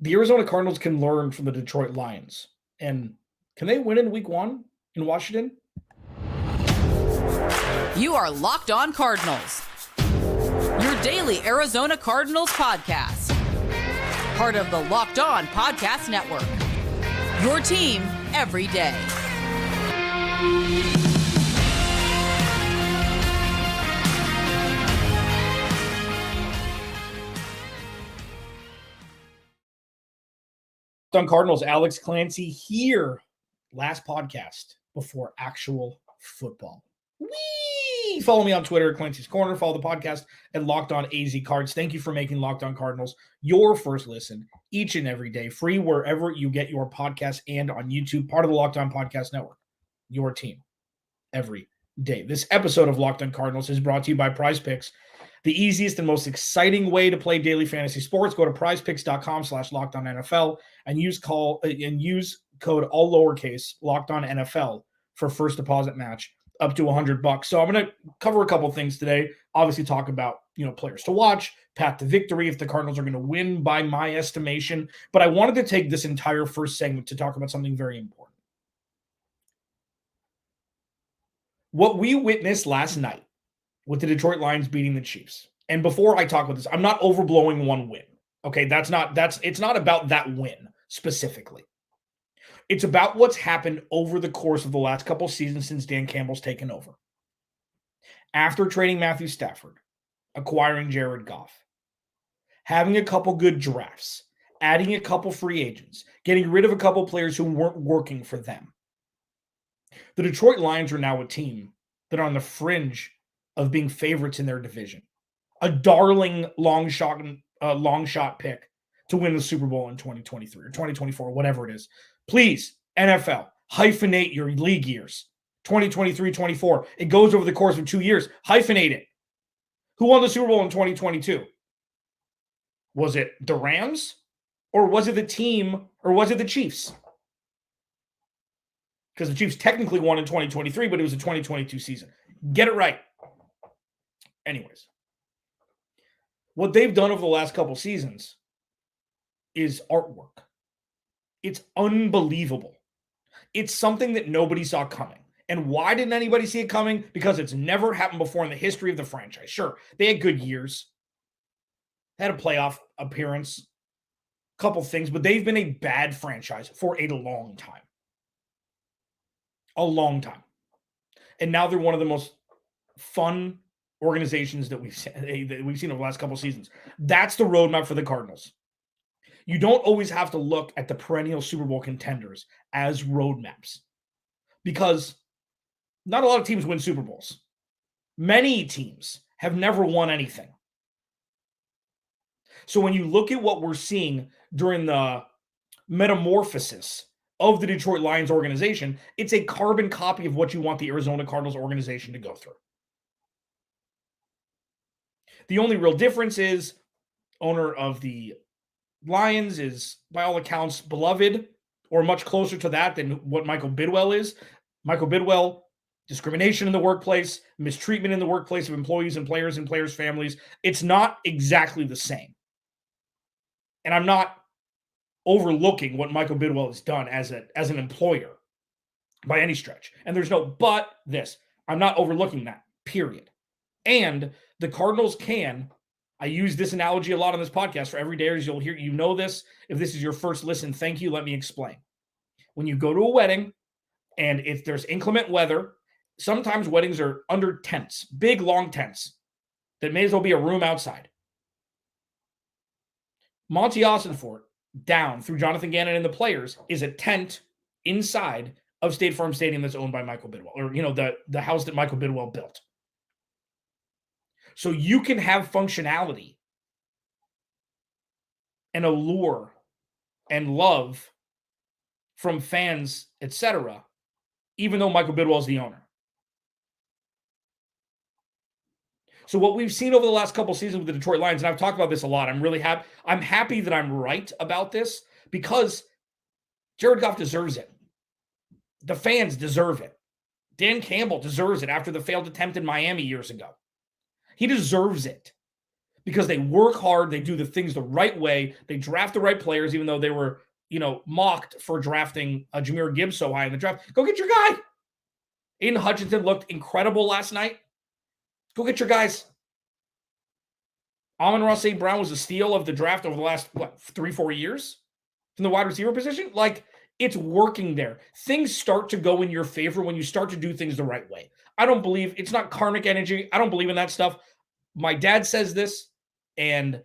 the Arizona Cardinals can learn from the Detroit Lions. And can they win in week 1 in Washington? You are Locked On Cardinals, your daily Arizona Cardinals podcast. Part of the Locked On Podcast Network, your team every day. Locked On Cardinals, Alex Clancy here. Last podcast before actual football. Whee! Follow me on Twitter at Clancy's Corner. Follow the podcast at Locked On AZ Cards. Thank you for making Locked On Cardinals your first listen each and every day. Free wherever you get your podcast and on YouTube. Part of the Locked On Podcast Network. Your team every day. This episode of Locked On Cardinals is brought to you by PrizePicks. The easiest and most exciting way to play daily fantasy sports. Go to prizepicks.com/LockedOnNFL and use code all lowercase LockedOnNFL for first deposit match up to $100. So I'm going to cover a couple things today. Obviously talk about, players to watch, path to victory if the Cardinals are going to win by my estimation. But I wanted to take this entire first segment to talk about something very important. What we witnessed last night with the Detroit Lions beating the Chiefs. And before I talk about this, I'm not overblowing one win. Okay, it's not about that win specifically. It's about what's happened over the course of the last couple seasons since Dan Campbell's taken over. After trading Matthew Stafford, acquiring Jared Goff, having a couple good drafts, adding a couple free agents, getting rid of a couple players who weren't working for them. The Detroit Lions are now a team that are on the fringe of being favorites in their division. A darling long shot pick to win the Super Bowl in 2023 or 2024, whatever it is. Please, NFL, hyphenate your league years. 2023-24. It goes over the course of 2 years. Hyphenate it. Who won the Super Bowl in 2022? Was it the Rams? Or was it the team? Or was it the Chiefs? Because the Chiefs technically won in 2023, but it was a 2022 season. Get it right. Anyways, what they've done over the last couple seasons is artwork. It's unbelievable. It's something that nobody saw coming. And why didn't anybody see it coming? Because it's never happened before in the history of the franchise. Sure, they had good years. They had a playoff appearance, a couple things, but they've been a bad franchise for a long time. A long time. And now they're one of the most fun organizations that we've seen over the last couple of seasons. That's the roadmap for the Cardinals. You don't always have to look at the perennial Super Bowl contenders as roadmaps because not a lot of teams win Super Bowls. Many teams have never won anything. So when you look at what we're seeing during the metamorphosis of the Detroit Lions organization, it's a carbon copy of what you want the Arizona Cardinals organization to go through. The only real difference is owner of the Lions is, by all accounts, beloved or much closer to that than what Michael Bidwell is. Michael Bidwell, discrimination in the workplace, mistreatment in the workplace of employees and players' families. It's not exactly the same. And I'm not overlooking what Michael Bidwell has done as an employer by any stretch. And there's no but this. I'm not overlooking that, period. And the Cardinals can, I use this analogy a lot on this podcast for everydayers. You'll hear, this. If this is your first listen, thank you. Let me explain. When you go to a wedding and if there's inclement weather, sometimes weddings are under tents, big, long tents that may as well be a room outside. Monty Ossenfort, down through Jonathan Gannon and the players, is a tent inside of State Farm Stadium that's owned by Michael Bidwell, or, the house that Michael Bidwell built. So you can have functionality and allure and love from fans, etc., even though Michael Bidwell is the owner. So what we've seen over the last couple seasons with the Detroit Lions, and I've talked about this a lot, I'm really happy. I'm happy that I'm right about this because Jared Goff deserves it. The fans deserve it. Dan Campbell deserves it after the failed attempt in Miami years ago. He deserves it because they work hard. They do the things the right way. They draft the right players, even though they were, mocked for drafting Jahmyr Gibbs so high in the draft. Go get your guy. Aiden Hutchinson looked incredible last night. Go get your guys. Amon-Ra St. Brown was a steal of the draft over the last, 3-4 years from the wide receiver position. Like, it's working there. Things start to go in your favor when you start to do things the right way. I don't believe, it's not karmic energy. I don't believe in that stuff. My dad says this, and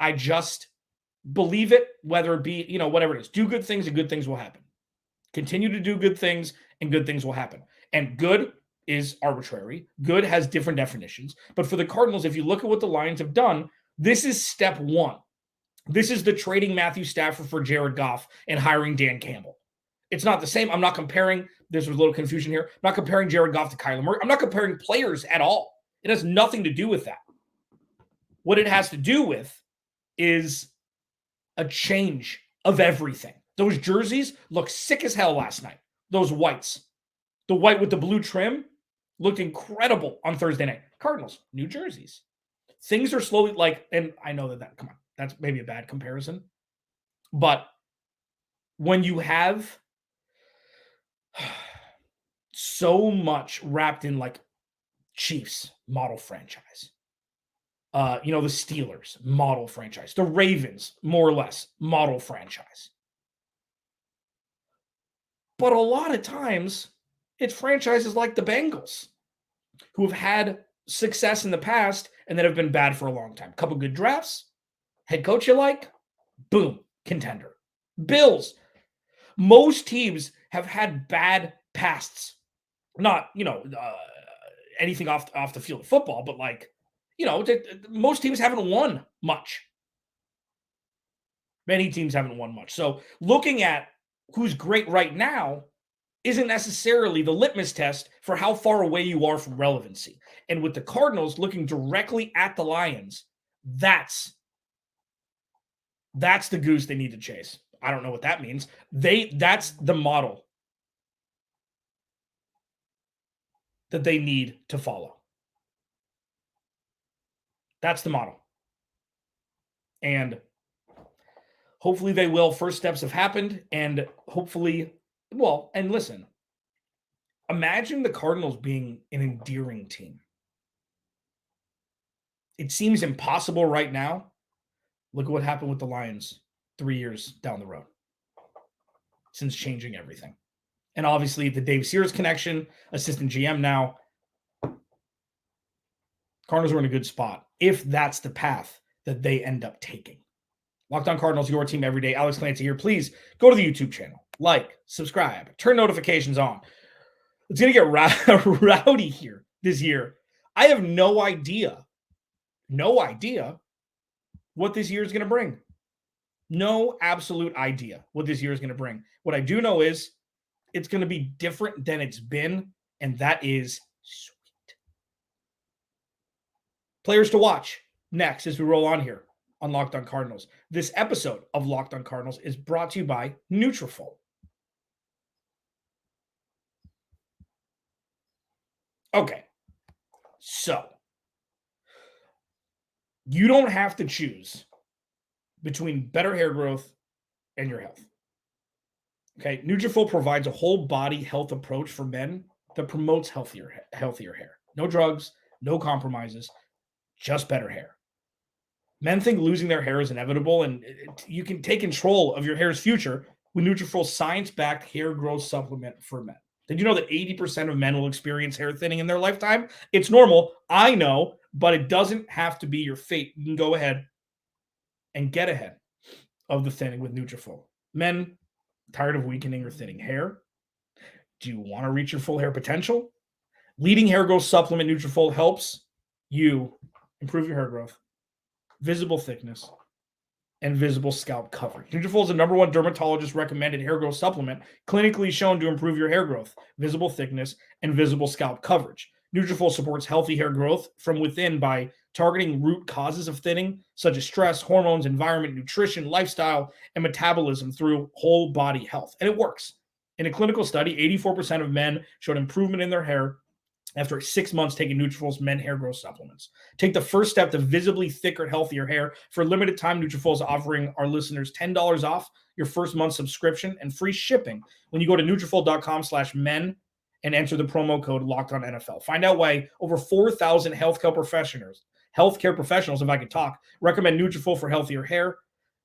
I just believe it, whether it be, whatever it is. Do good things and good things will happen. Continue to do good things and good things will happen. And good is arbitrary. Good has different definitions. But for the Cardinals, if you look at what the Lions have done, this is step one. This is the trading Matthew Stafford for Jared Goff and hiring Dan Campbell. It's not the same. I'm not comparing. There's a little confusion here. I'm not comparing Jared Goff to Kyler Murray. I'm not comparing players at all. It has nothing to do with that. What it has to do with is a change of everything. Those jerseys look sick as hell last night. Those whites. The white with the blue trim looked incredible on Thursday night. Cardinals, new jerseys. Things are slowly and I know come on, that's maybe a bad comparison. But when you have so much wrapped in Chiefs model franchise, the Steelers model franchise, the Ravens more or less model franchise. But a lot of times it's franchises like the Bengals who have had success in the past and that have been bad for a long time. Couple good drafts, head coach you like, boom, contender. Bills. Most teams have had bad pasts. Not, anything off the field of football, but most teams haven't won much. Many teams haven't won much. So looking at who's great right now isn't necessarily the litmus test for how far away you are from relevancy. And with the Cardinals looking directly at the Lions, that's the goose they need to chase. I don't know what that means. That's the model that they need to follow. That's the model. And hopefully they will. First steps have happened, and hopefully, and listen, imagine the Cardinals being an endearing team. It seems impossible right now. Look at what happened with the Lions 3 years down the road since changing everything. And obviously the Dave Sears connection, assistant GM now. Cardinals are in a good spot if that's the path that they end up taking. Locked On Cardinals, your team every day. Alex Clancy here. Please go to the YouTube channel, like, subscribe, turn notifications on. It's going to get rowdy here this year. I have no idea what this year is going to bring. No absolute idea what this year is going to bring. What I do know is it's going to be different than it's been, and that is sweet. Players to watch next as we roll on here on Locked On Cardinals. This episode of Locked On Cardinals is brought to you by Nutrafol. Okay, so you don't have to choose between better hair growth and your health. Okay, Nutrafol provides a whole body health approach for men that promotes healthier hair. No drugs, no compromises, just better hair. Men think losing their hair is inevitable, and you can take control of your hair's future with Nutrafol's science-backed hair growth supplement for men. Did you know that 80% of men will experience hair thinning in their lifetime? It's normal, I know, but it doesn't have to be your fate. You can go ahead and get ahead of the thinning with Nutrafol. Men, tired of weakening or thinning hair? Do you want to reach your full hair potential? Leading hair growth supplement Nutrafol helps you improve your hair growth, visible thickness, and visible scalp coverage. Nutrafol is the number one dermatologist recommended hair growth supplement, clinically shown to improve your hair growth, visible thickness, and visible scalp coverage. Nutrafol supports healthy hair growth from within by targeting root causes of thinning, such as stress, hormones, environment, nutrition, lifestyle, and metabolism through whole body health. And it works. In a clinical study, 84% of men showed improvement in their hair after 6 months taking Nutrafol's men hair growth supplements. Take the first step to visibly thicker, healthier hair. For a limited time, Nutrafol is offering our listeners $10 off your first month subscription and free shipping when you go to Nutrafol.com/men and enter the promo code LOCKEDONNFL. Find out why over 4,000 healthcare professionals, if I could talk, recommend Nutrafol for healthier hair.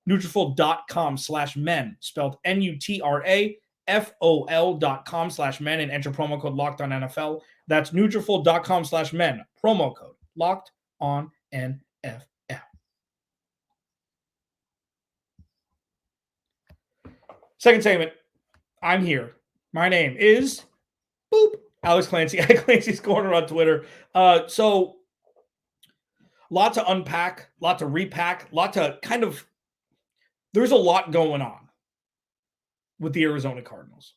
Nutrafol.com/men, spelled Nutrafol.com/men, and enter promo code LOCKEDONNFL. That's Nutrafol.com/men, promo code LOCKEDONNFL. Second segment. I'm here. My name is Alex Clancy at Clancy's Corner on Twitter. So, lot to unpack, lot to repack, lot to kind of. There's a lot going on with the Arizona Cardinals.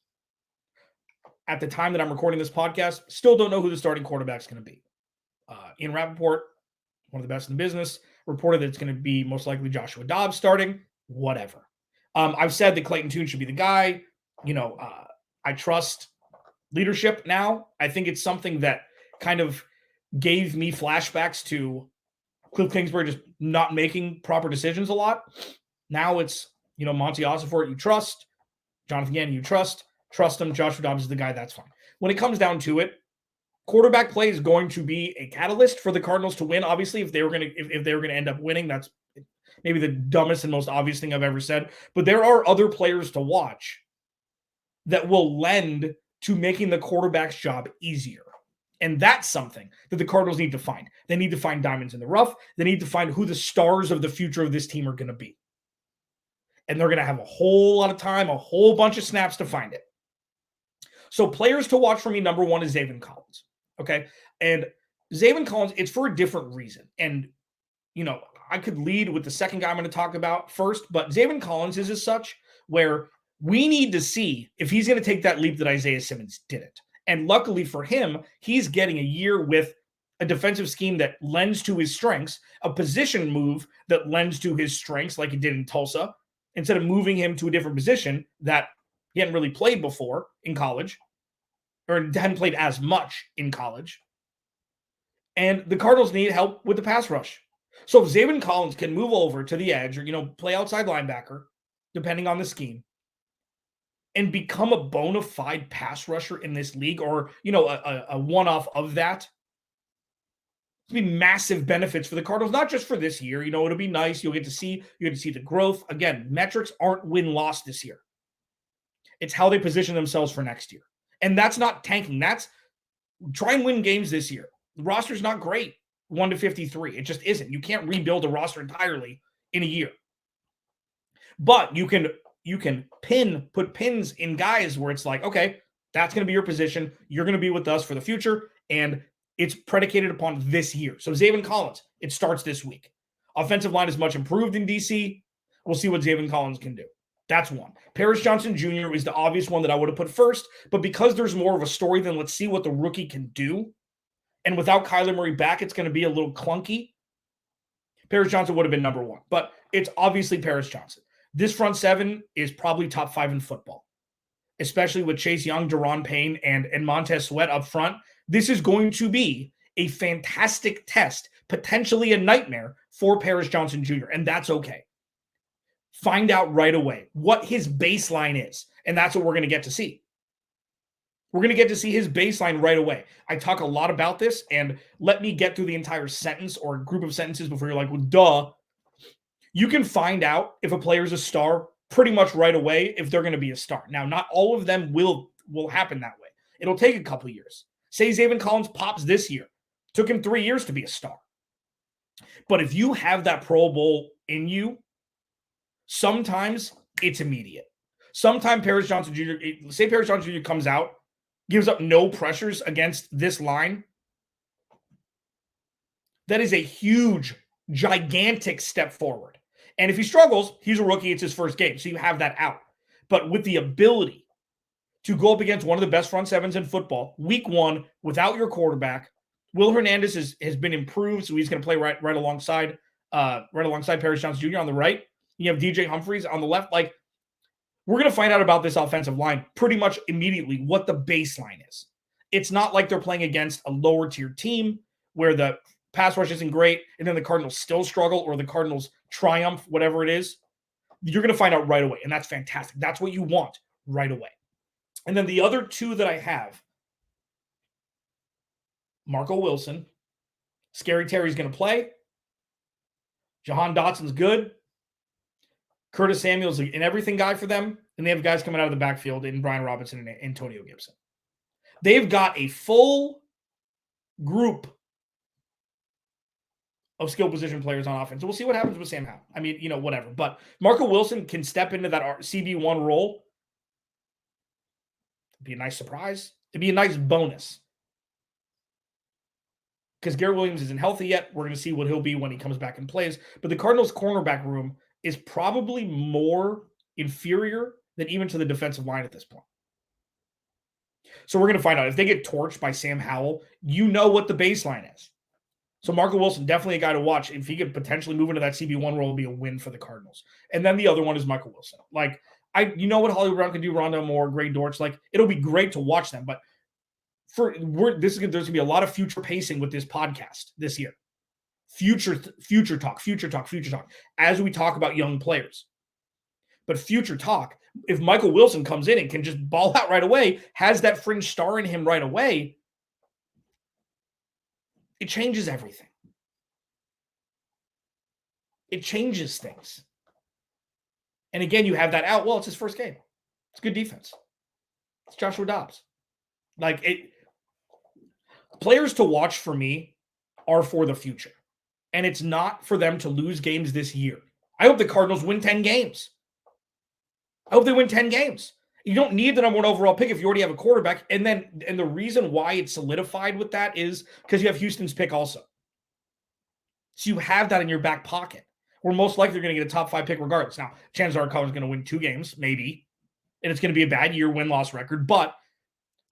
At the time that I'm recording this podcast, still don't know who the starting quarterback is going to be. Ian Rappaport, one of the best in the business, reported that it's going to be most likely Joshua Dobbs starting. Whatever. I've said that Clayton Tune should be the guy. I trust leadership now. I think it's something that kind of gave me flashbacks to Cliff Kingsbury just not making proper decisions a lot. Now it's, Monty Ossenfort, you trust. Jonathan Gannon, you trust him. Joshua Dobbs is the guy, that's fine. When it comes down to it, quarterback play is going to be a catalyst for the Cardinals to win. Obviously, if they were going to end up winning, that's maybe the dumbest and most obvious thing I've ever said. But there are other players to watch that will lend to making the quarterback's job easier. And that's something that the Cardinals need to find. They need to find diamonds in the rough. They need to find who the stars of the future of this team are going to be. And they're going to have a whole lot of time, a whole bunch of snaps to find it. So players to watch for me, number one is Zaven Collins. Okay. And Zaven Collins, it's for a different reason. And, I could lead with the second guy I'm going to talk about first, but Zaven Collins is as such where we need to see if he's going to take that leap that Isaiah Simmons didn't. And luckily for him, he's getting a year with a defensive scheme that lends to his strengths, a position move that lends to his strengths like he did in Tulsa, instead of moving him to a different position that he hadn't really played before in college, or hadn't played as much in college. And the Cardinals need help with the pass rush. So if Zaven Collins can move over to the edge or, play outside linebacker, depending on the scheme, and become a bona fide pass rusher in this league, or, a one-off of that, it'll be massive benefits for the Cardinals, not just for this year. It'll be nice. You get to see the growth. Again, metrics aren't win-loss this year. It's how they position themselves for next year. And that's not tanking. That's try and win games this year. The roster's not great, 1-53. It just isn't. You can't rebuild a roster entirely in a year. But you can put pins in guys where it's like, okay, that's going to be your position. You're going to be with us for the future. And it's predicated upon this year. So Zaven Collins, it starts this week. Offensive line is much improved in DC. We'll see what Zaven Collins can do. That's one. Paris Johnson Jr. is the obvious one that I would have put first, but because there's more of a story than let's see what the rookie can do, and without Kyler Murray back, it's going to be a little clunky. Paris Johnson would have been number one, but it's obviously Paris Johnson. This front seven is probably top 5 in football, especially with Chase Young, Deron Payne, and Montez Sweat up front. This is going to be a fantastic test, potentially a nightmare for Paris Johnson Jr., and that's okay. Find out right away what his baseline is, and that's what we're going to get to see. We're going to get to see his baseline right away. I talk a lot about this, and let me get through the entire sentence or group of sentences before you're like, well, duh. You can find out if a player's a star pretty much right away if they're going to be a star. Now, not all of them will happen that way. It'll take a couple years. Say Zaven Collins pops this year. Took him 3 years to be a star. But if you have that Pro Bowl in you, sometimes it's immediate. Sometimes Paris Johnson Jr., say Paris Johnson Jr. comes out, gives up no pressures against this line. That is a huge, gigantic step forward. And if he struggles, he's a rookie. It's his first game. So you have that out. But with the ability to go up against one of the best front sevens in football, week one, without your quarterback, Will Hernandez has been improved. So he's going to play right alongside Paris Johnson Jr. on the right. You have DJ Humphries on the left. Like, we're going to find out about this offensive line pretty much immediately what the baseline is. it's not like they're playing against a lower tier team where the pass rush isn't great and then the Cardinals still struggle or the Cardinals triumph, whatever it is. You're going to find out right away, and that's fantastic. That's what you want right away. And then the other two that I have, Marco Wilson, Scary Terry's going to play. Jahan Dotson's good. Curtis Samuel's an everything guy for them. And they have guys coming out of the backfield in Brian Robinson and Antonio Gibson. They've got a full group of skill position players on offense. So we'll see what happens with Sam Howell. I mean, whatever. But Marco Wilson can step into that CB1 role. It'd be a nice surprise. It'd be a nice bonus. Because Garrett Williams isn't healthy yet. We're going to see what he'll be when he comes back and plays. But the Cardinals' cornerback room is probably more inferior than even to the defensive line at this point. So we're going to find out. If they get torched by Sam Howell, you know what the baseline is. So Marco Wilson, definitely a guy to watch. If he could potentially move into that CB1 role, it'll be a win for the Cardinals. And then the other one is Michael Wilson. You know what Hollywood Brown can do, Rondo Moore, Greg Dortch. It'll be great to watch them. But there's going to be a lot of future pacing with this podcast this year. Future talk, as we talk about young players. But future talk, if Michael Wilson comes in and can just ball out right away, has that fringe star in him right away, it changes everything. It changes things. And again, you have that out. Well, it's his first game. It's good defense. It's Joshua Dobbs. Players to watch for me are for the future. And it's not for them to lose games this year. I hope the Cardinals win 10 games. I hope they win 10 games. You don't need the number one overall pick if you already have a quarterback. And the reason why it's solidified with that is because you have Houston's pick also. So you have that in your back pocket. We're most likely going to get a top 5 pick regardless. Now, chances are Cardinals going to win 2 games, maybe. And it's going to be a bad year win-loss record. But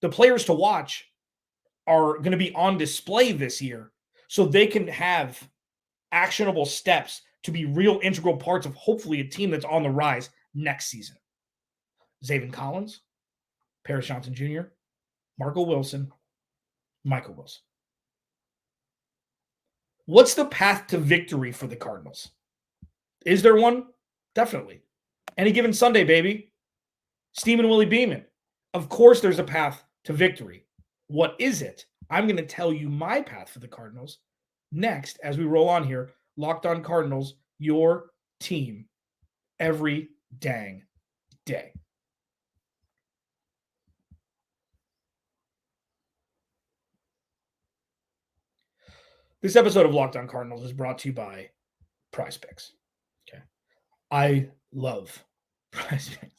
the players to watch are going to be on display this year so they can have actionable steps to be real integral parts of hopefully a team that's on the rise next season. Zaven Collins, Paris Johnson Jr., Marco Wilson, Michael Wilson. What's the path to victory for the Cardinals? Is there one? Definitely. Any given Sunday, baby. Steamin' Willie Beeman. Of course there's a path to victory. What is it? I'm going to tell you my path for the Cardinals next as we roll on here. Locked On Cardinals, your team every dang day. This episode of Locked On Cardinals is brought to you by PrizePicks. Okay. I love PrizePicks.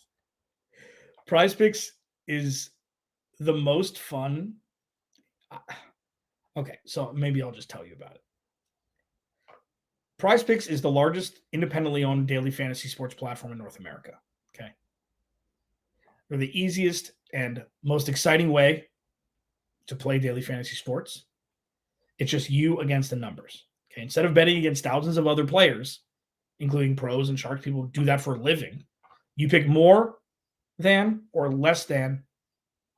PrizePicks is the most fun. Okay, so maybe I'll just tell you about it. PrizePicks is the largest independently owned daily fantasy sports platform in North America. Okay. They're the easiest and most exciting way to play daily fantasy sports. It's just you against the numbers. Okay. Instead of betting against thousands of other players, including pros and sharks, people who do that for a living, you pick more than or less than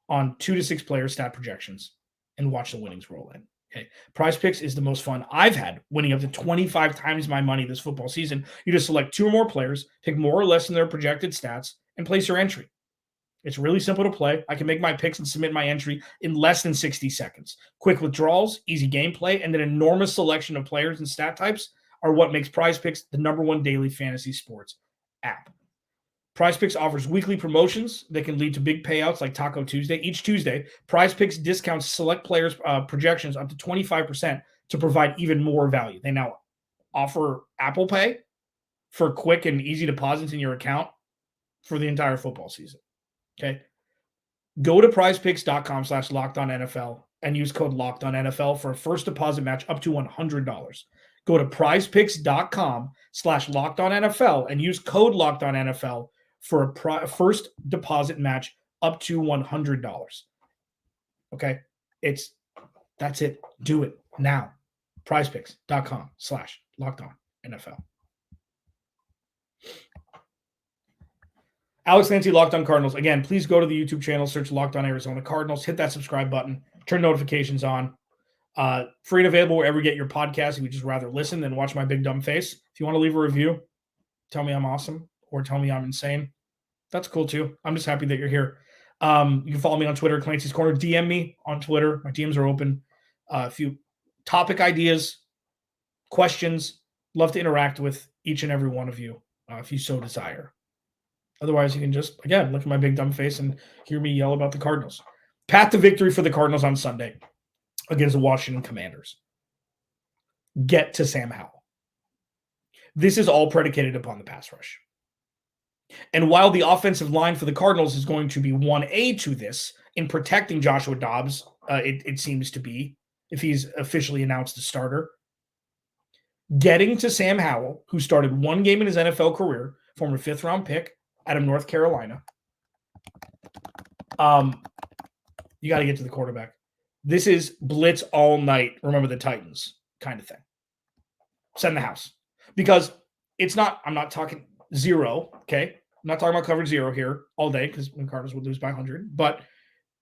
on 2 to 6 player stat projections and watch the winnings roll in. Okay. PrizePicks is the most fun I've had, winning up to 25 times my money this football season. You just select 2 or more players, pick more or less than their projected stats, and place your entry. It's really simple to play. I can make my picks and submit my entry in less than 60 seconds. Quick withdrawals, easy gameplay, and an enormous selection of players and stat types are what makes PrizePicks the #1 daily fantasy sports app. PrizePicks offers weekly promotions that can lead to big payouts like Taco Tuesday. Each Tuesday, PrizePicks discounts select players' projections up to 25% to provide even more value. They now offer Apple Pay for quick and easy deposits in your account for the entire football season. Okay. Go to prizepicks.com/LockedOnNFL and use code LockedOnNFL for a first deposit match up to $100. Go to prizepicks.com/LockedOnNFL and use code LockedOnNFL for a first deposit match up to $100. Okay. That's it. Do it now. prizepicks.com/LockedOnNFL. Alex Clancy, Locked On Cardinals. Again, please go to the YouTube channel, search Locked On Arizona Cardinals, hit that subscribe button. Turn notifications on. Free and available wherever you get your podcast. If you just rather listen than watch my big dumb face. If you want to leave a review, tell me I'm awesome or tell me I'm insane. That's cool too. I'm just happy that you're here. You can follow me on Twitter, Clancy's Corner. DM me on Twitter. My DMs are open. A few topic ideas, questions. Love to interact with each and every one of you if you so desire. Otherwise, you can just, again, look at my big dumb face and hear me yell about the Cardinals. Path to victory for the Cardinals on Sunday against the Washington Commanders. Get to Sam Howell. This is all predicated upon the pass rush. And while the offensive line for the Cardinals is going to be 1A to this in protecting Joshua Dobbs, it seems to be, if he's officially announced the starter, getting to Sam Howell, who started one game in his NFL career, former 5th-round pick out of North Carolina. You got to get to the quarterback. This is blitz all night, remember the Titans kind of thing. Send the house. Because it's not, I'm not talking zero, okay? I'm not talking about coverage zero here all day because the Cardinals would lose by 100. But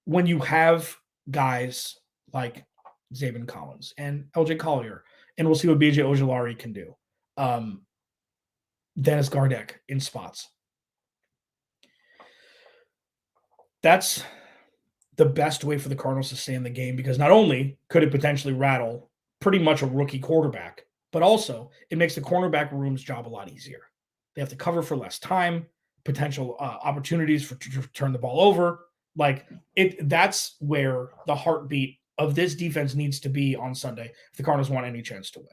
when you have guys like Zaven Collins and LJ Collier, and we'll see what BJ Ojulari can do. Dennis Gardeck in spots. That's the best way for the Cardinals to stay in the game because not only could it potentially rattle pretty much a rookie quarterback, but also it makes the cornerback room's job a lot easier. They have to cover for less time, potential opportunities to turn the ball over. That's where the heartbeat of this defense needs to be on Sunday if the Cardinals want any chance to win.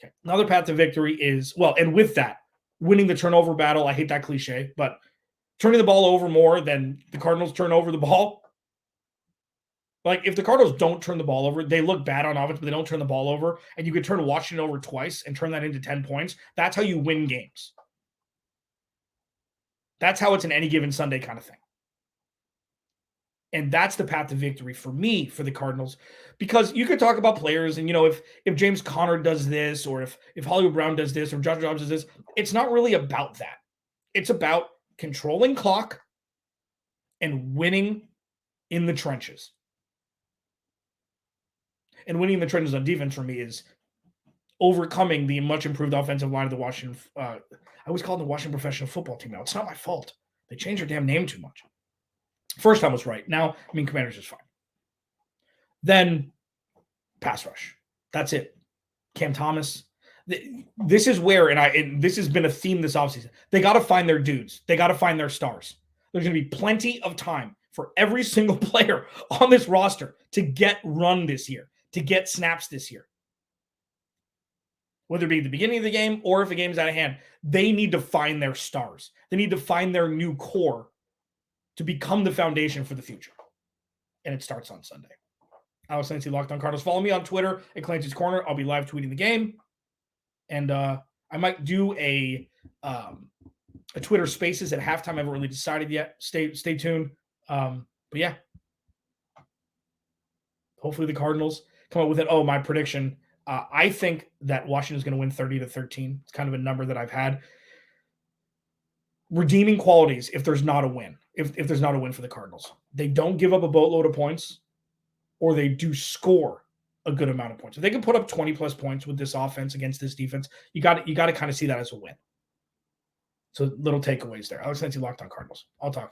Okay. Another path to victory is, and with that, winning the turnover battle. I hate that cliche, but turning the ball over more than the Cardinals turn over the ball. If the Cardinals don't turn the ball over, they look bad on offense, but they don't turn the ball over, and you could turn Washington over twice and turn that into 10 points. That's how you win games. That's how it's an any given Sunday kind of thing. And that's the path to victory for me, for the Cardinals, because you could talk about players and, if James Conner does this, or if Hollywood Brown does this, or Josh Dobbs does this, it's not really about that. It's about controlling clock and winning in the trenches. And winning in the trenches on defense for me is overcoming the much improved offensive line of the Washington. I always call them the Washington Professional Football Team now. It's not my fault. They changed their damn name too much. First time was right. Now, Commanders is fine. Then pass rush. That's it. Cam Thomas. This is where, and this has been a theme this offseason. They got to find their dudes. They got to find their stars. There's going to be plenty of time for every single player on this roster to get run this year, to get snaps this year. Whether it be the beginning of the game or if the game's out of hand, they need to find their stars. They need to find their new core to become the foundation for the future. And it starts on Sunday. Alex Clancy, Locked On Cardinals. Follow me on Twitter at Clancy's Corner. I'll be live tweeting the game. And I might do a Twitter Spaces at halftime. I haven't really decided yet. Stay tuned. But yeah. Hopefully the Cardinals come up with it. Oh, my prediction. I think that Washington's going to win 30-13. It's kind of a number that I've had. Redeeming qualities if there's not a win. If there's not a win for the Cardinals. They don't give up a boatload of points, or they do score a good amount of points. If they can put up 20-plus points with this offense against this defense, you got to kind of see that as a win. So little takeaways there. Alex Clancy, Locked On Cardinals. I'll talk to you.